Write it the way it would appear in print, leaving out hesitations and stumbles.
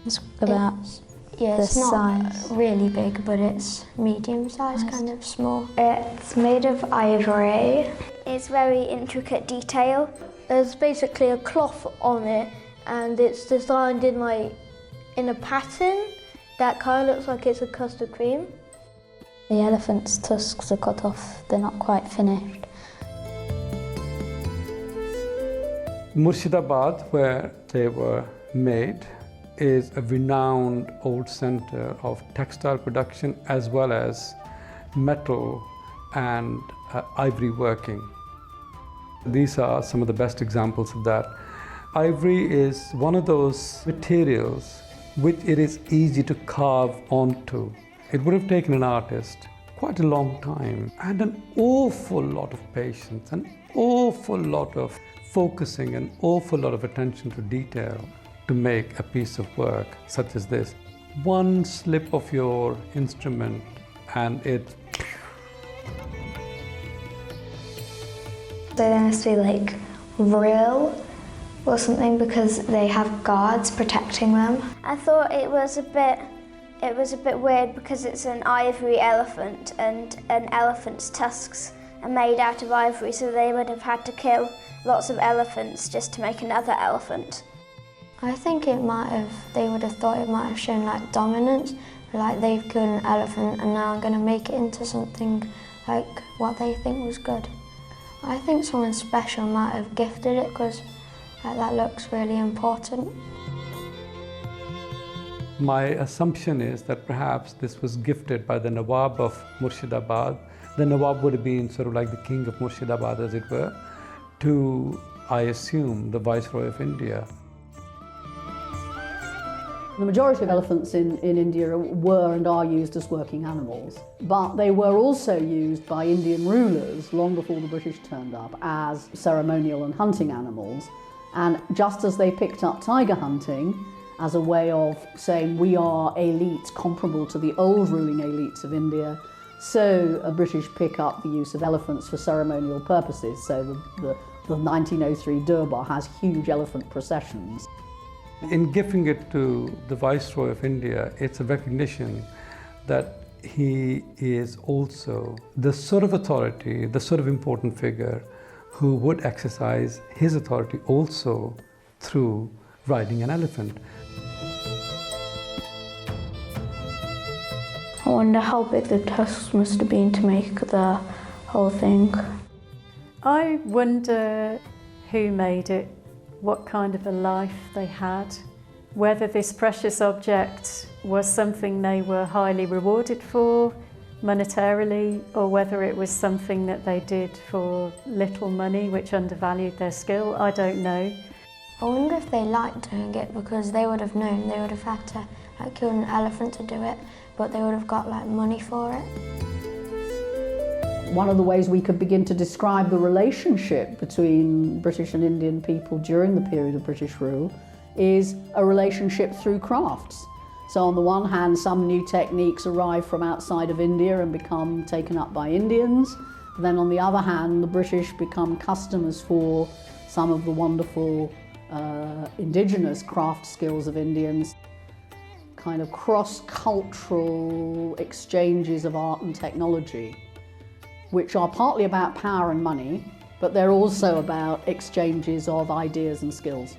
It's about it's the not size. really big, but it's medium size, kind of small. It's made of ivory. It's very intricate detail. There's basically a cloth on it, and it's designed in a pattern that kind of looks like it's a custard cream. The elephant's tusks are cut off, they're not quite finished. Murshidabad, where they were made, is a renowned old centre of textile production as well as metal and ivory working. These are some of the best examples of that. Ivory is one of those materials which it is easy to carve onto. It would have taken an artist quite a long time and an awful lot of patience, an awful lot of focusing, an awful lot of attention to detail to make a piece of work such as this. One slip of your instrument and it... They must be like real or something because they have guards protecting them. I thought it was a bit weird because it's an ivory elephant and an elephant's tusks are made out of ivory, so they would have had to kill lots of elephants just to make another elephant. I think they would have thought it might have shown like dominance, like they've killed an elephant and now I'm going to make it into something like what they think was good. I think someone special might have gifted it because that looks really important. My assumption is that perhaps this was gifted by the Nawab of Murshidabad. The Nawab would have been sort of like the king of Murshidabad, as it were, to, I assume, the Viceroy of India. The majority of elephants in India were and are used as working animals, but they were also used by Indian rulers long before the British turned up as ceremonial and hunting animals. And just as they picked up tiger hunting as a way of saying we are elites comparable to the old ruling elites of India, so a British pick up the use of elephants for ceremonial purposes. So the 1903 Durbar has huge elephant processions. In giving it to the Viceroy of India, it's a recognition that he is also the sort of authority, the sort of important figure who would exercise his authority also through riding an elephant. I wonder how big the tusks must have been to make the whole thing. I wonder who made it, what kind of a life they had, whether this precious object was something they were highly rewarded for monetarily, or whether it was something that they did for little money which undervalued their skill. I don't know. I wonder if they liked doing it because they would have known they would have had to kill an elephant to do it, but they would have got money for it. One of the ways we could begin to describe the relationship between British and Indian people during the period of British rule is a relationship through crafts. So on the one hand, some new techniques arrive from outside of India and become taken up by Indians. Then on the other hand, the British become customers for some of the wonderful indigenous craft skills of Indians. Kind of cross-cultural exchanges of art and technology, which are partly about power and money, but they're also about exchanges of ideas and skills.